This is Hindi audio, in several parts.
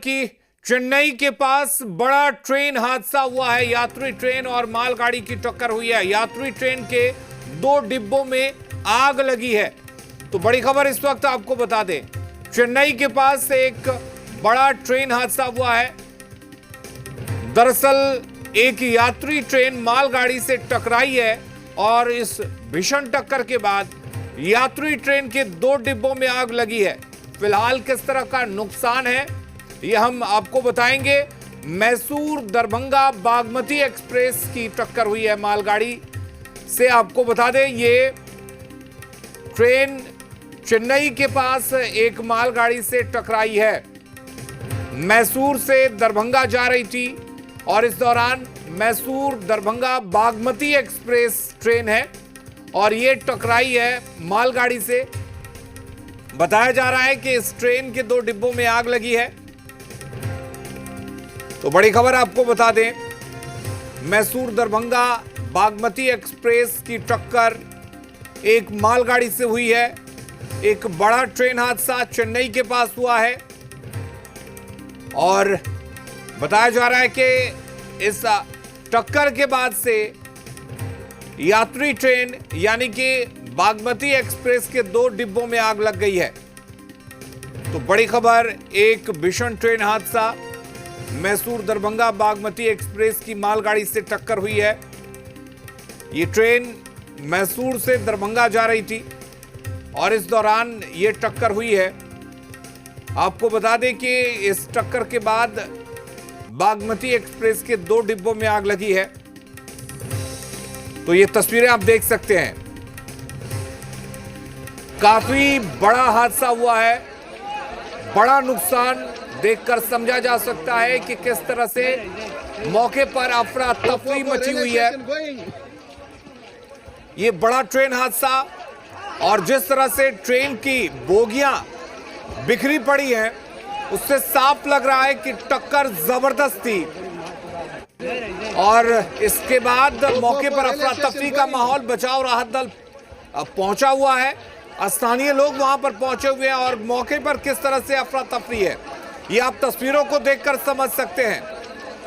कि चेन्नई के पास बड़ा ट्रेन हादसा हुआ है। यात्री ट्रेन और मालगाड़ी की टक्कर हुई है। यात्री ट्रेन के 2 डिब्बों में आग लगी है। तो बड़ी खबर इस वक्त आपको बता दें, चेन्नई के पास एक बड़ा ट्रेन हादसा हुआ है। दरअसल एक यात्री ट्रेन मालगाड़ी से टकराई है और इस भीषण टक्कर के बाद यात्री ट्रेन के 2 डिब्बों में आग लगी है। फिलहाल किस तरह का नुकसान है यह हम आपको बताएंगे। मैसूर दरभंगा बागमती एक्सप्रेस की टक्कर हुई है मालगाड़ी से। आपको बता दें, ये ट्रेन चेन्नई के पास एक मालगाड़ी से टकराई है। मैसूर से दरभंगा जा रही थी और इस दौरान मैसूर दरभंगा बागमती एक्सप्रेस ट्रेन है और ये टकराई है मालगाड़ी से। बताया जा रहा है कि इस ट्रेन के 2 डिब्बों में आग लगी है। तो बड़ी खबर आपको बता दें, मैसूर दरभंगा बागमती एक्सप्रेस की टक्कर एक मालगाड़ी से हुई है। एक बड़ा ट्रेन हादसा चेन्नई के पास हुआ है और बताया जा रहा है कि इस टक्कर के बाद से यात्री ट्रेन यानी कि बागमती एक्सप्रेस के 2 डिब्बों में आग लग गई है। तो बड़ी खबर, एक भीषण ट्रेन हादसा मैसूर दरभंगा बागमती एक्सप्रेस की मालगाड़ी से टक्कर हुई है। ये ट्रेन मैसूर से दरभंगा जा रही थी और इस दौरान ये टक्कर हुई है। आपको बता दें कि इस टक्कर के बाद बागमती एक्सप्रेस के 2 डिब्बों में आग लगी है। तो ये तस्वीरें आप देख सकते हैं। काफी बड़ा हादसा हुआ है। बड़ा नुकसान देखकर समझा जा सकता है कि किस तरह से मौके पर अफरा तफरी मची हुई है। ये बड़ा ट्रेन हादसा और जिस तरह से ट्रेन की बोगियां बिखरी पड़ी हैं, उससे साफ लग रहा है कि टक्कर जबरदस्त थी और इसके बाद मौके पर अफरा तफरी का माहौल, बचाव राहत दल पहुंचा हुआ है। स्थानीय लोग वहां पर पहुंचे हुए हैं और मौके पर किस तरह से अफरा तफरी है ये आप तस्वीरों को देखकर समझ सकते हैं।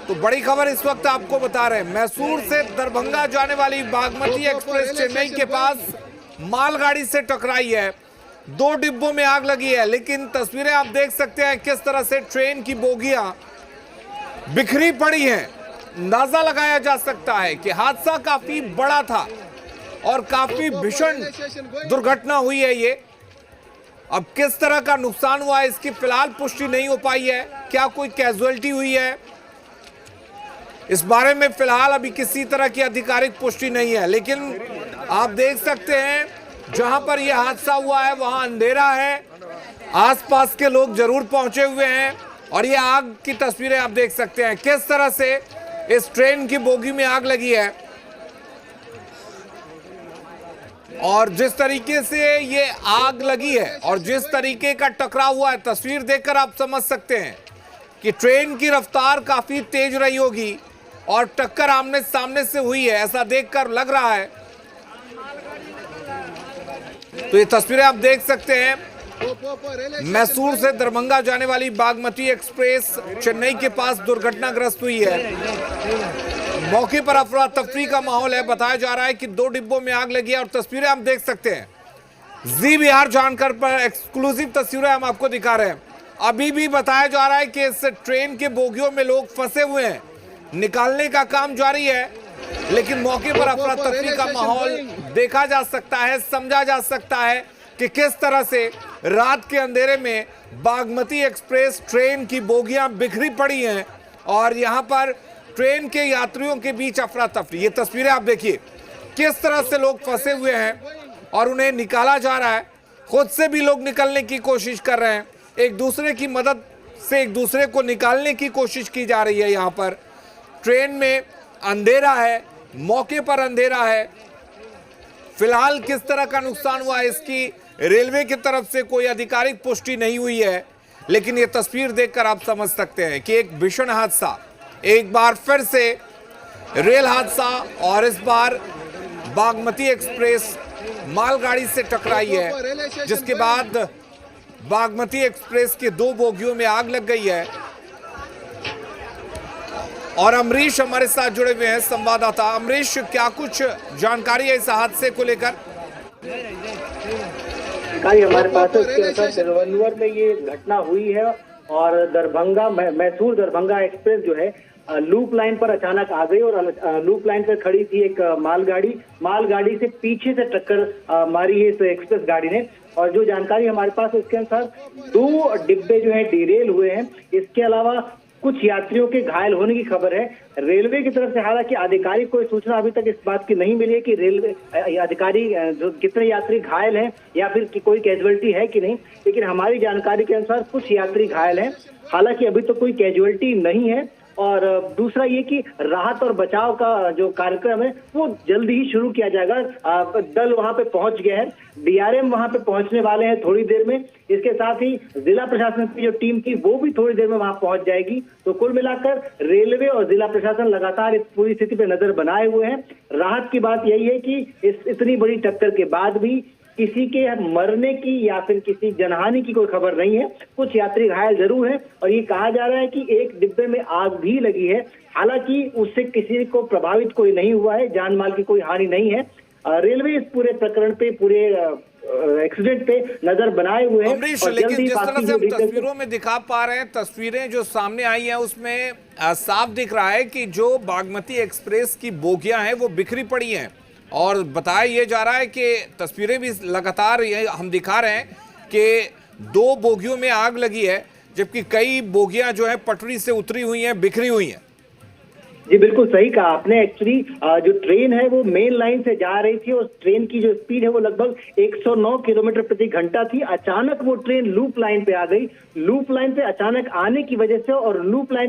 तो बड़ी खबर इस वक्त आपको बता रहे हैं, मैसूर से दरभंगा जाने वाली बागमती एक्सप्रेस चेन्नई के पास मालगाड़ी से टकराई है। 2 डिब्बों में आग लगी है, लेकिन तस्वीरें आप देख सकते हैं किस तरह से ट्रेन की बोगियां बिखरी पड़ी हैं। अंदाजा लगाया जा सकता है कि हादसा काफी बड़ा था और काफी भीषण दुर्घटना हुई है ये। अब किस तरह का नुकसान हुआ है इसकी फिलहाल पुष्टि नहीं हो पाई है। क्या कोई कैजुअलिटी हुई है इस बारे में फिलहाल अभी किसी तरह की आधिकारिक पुष्टि नहीं है, लेकिन आप देख सकते हैं जहां पर यह हादसा हुआ है वहां अंधेरा है। आसपास के लोग जरूर पहुंचे हुए हैं और ये आग की तस्वीरें आप देख सकते हैं किस तरह से इस ट्रेन की बोगी में आग लगी है और जिस तरीके से ये आग लगी है और जिस तरीके का टकराव हुआ है, तस्वीर देखकर आप समझ सकते हैं कि ट्रेन की रफ्तार काफी तेज रही होगी और टक्कर आमने सामने से हुई है, ऐसा देखकर लग रहा है। तो ये तस्वीरें आप देख सकते हैं, मैसूर से दरभंगा जाने वाली बागमती एक्सप्रेस चेन्नई के पास दुर्घटनाग्रस्त हुई है। मौके पर अफरा तफरी का माहौल है। बताया जा रहा है कि 2 डिब्बों में आग लगी है और तस्वीरें आप देख सकते हैं। जी बिहार जानकर पर एक्सक्लूसिव तस्वीरें हम आपको दिखा रहे हैं। अभी भी बताया जा रहा है कि इस ट्रेन के बोगियों में लोग फंसे हुए हैं, निकालने का काम जारी है, लेकिन मौके पर अफरा तफरी का माहौल देखा जा सकता है, समझा जा सकता है कि किस तरह से रात के अंधेरे में बागमती एक्सप्रेस ट्रेन की बोगियां बिखरी पड़ी हैं और यहां पर ट्रेन के यात्रियों के बीच अफरा तफरी। ये तस्वीरें आप देखिए किस तरह से लोग फंसे हुए हैं और उन्हें निकाला जा रहा है। खुद से भी लोग निकलने की कोशिश कर रहे हैं, एक दूसरे की मदद से एक दूसरे को निकालने की कोशिश की जा रही है। यहाँ पर ट्रेन में अंधेरा है, मौके पर अंधेरा है। फिलहाल किस तरह का नुकसान हुआ है इसकी रेलवे की तरफ से कोई आधिकारिक पुष्टि नहीं हुई है, लेकिन ये तस्वीर देखकर आप समझ सकते हैं कि एक भीषण हादसा, एक बार फिर से रेल हादसा और इस बार बागमती एक्सप्रेस मालगाड़ी से टकराई है, जिसके बाद बागमती एक्सप्रेस के 2 बोगियों में आग लग गई है और अमरीश हमारे साथ जुड़े हुए हैं, संवाददाता। अमरीश, क्या कुछ जानकारी है इस हादसे को लेकर? हमारे पास इसके अनुसार तिरुवल्लुवर में ये घटना हुई है और दरभंगा मैसूर दरभंगा एक्सप्रेस जो है लूप लाइन पर अचानक आ गई और लूप लाइन पर खड़ी थी एक मालगाड़ी से पीछे से टक्कर मारी है इस एक्सप्रेस गाड़ी ने। और जो जानकारी हमारे पास इसके अनुसार 2 डिब्बे जो है डिरेल हुए हैं। इसके अलावा कुछ यात्रियों के घायल होने की खबर है। रेलवे की तरफ से हालांकि आधिकारिक कोई सूचना अभी तक इस बात की नहीं मिली है कि रेलवे अधिकारी जो कितने यात्री घायल हैं या फिर कोई कैजुअलिटी है कि नहीं, लेकिन हमारी जानकारी के अनुसार कुछ यात्री घायल हैं। हालांकि अभी तो कोई कैजुअलिटी नहीं है। और दूसरा ये कि राहत और बचाव का जो कार्यक्रम है वो जल्दी ही शुरू किया जाएगा। दल वहां पे पहुंच गया है, डीआरएम वहां पे पहुंचने वाले हैं थोड़ी देर में। इसके साथ ही जिला प्रशासन की जो टीम थी वो भी थोड़ी देर में वहां पहुंच जाएगी। तो कुल मिलाकर रेलवे और जिला प्रशासन लगातार इस पूरी स्थिति पे नजर बनाए हुए हैं। राहत की बात यही है कि इस इतनी बड़ी टक्कर के बाद भी किसी के मरने की या फिर किसी जनहानि की कोई खबर नहीं है। कुछ यात्री घायल जरूर हैं और ये कहा जा रहा है कि एक डिब्बे में आग भी लगी है। हालांकि उससे किसी को प्रभावित कोई नहीं हुआ है, जान माल की कोई हानि नहीं है। रेलवे इस पूरे प्रकरण पे, पूरे एक्सीडेंट पे नजर बनाए हुए हैं। अमरीश, लेकिन जिस तरह से हम तस्वीरों में दिखा पा रहे हैं, तस्वीरें जो सामने आई हैं उसमें साफ दिख रहा है कि जो बागमती एक्सप्रेस की बोगियां हैं वो बिखरी पड़ी हैं। और बताया ये जा रहा है कि तस्वीरें भी लगातार ये हम दिखा रहे हैं कि 2 बोगियों में आग लगी है, जबकि कई बोगियां जो है पटरी से उतरी हुई हैं, बिखरी हुई हैं। जी बिल्कुल सही कहा आपने। एक्चुअली जो ट्रेन है वो मेन लाइन से जा रही थी और ट्रेन की जो स्पीड है वो लगभग 109 किलोमीटर प्रति घंटा थी। अचानक वो ट्रेन लूप लाइन पे आ गई। लूप लाइन पे अचानक आने की वजह से और लूप लाइन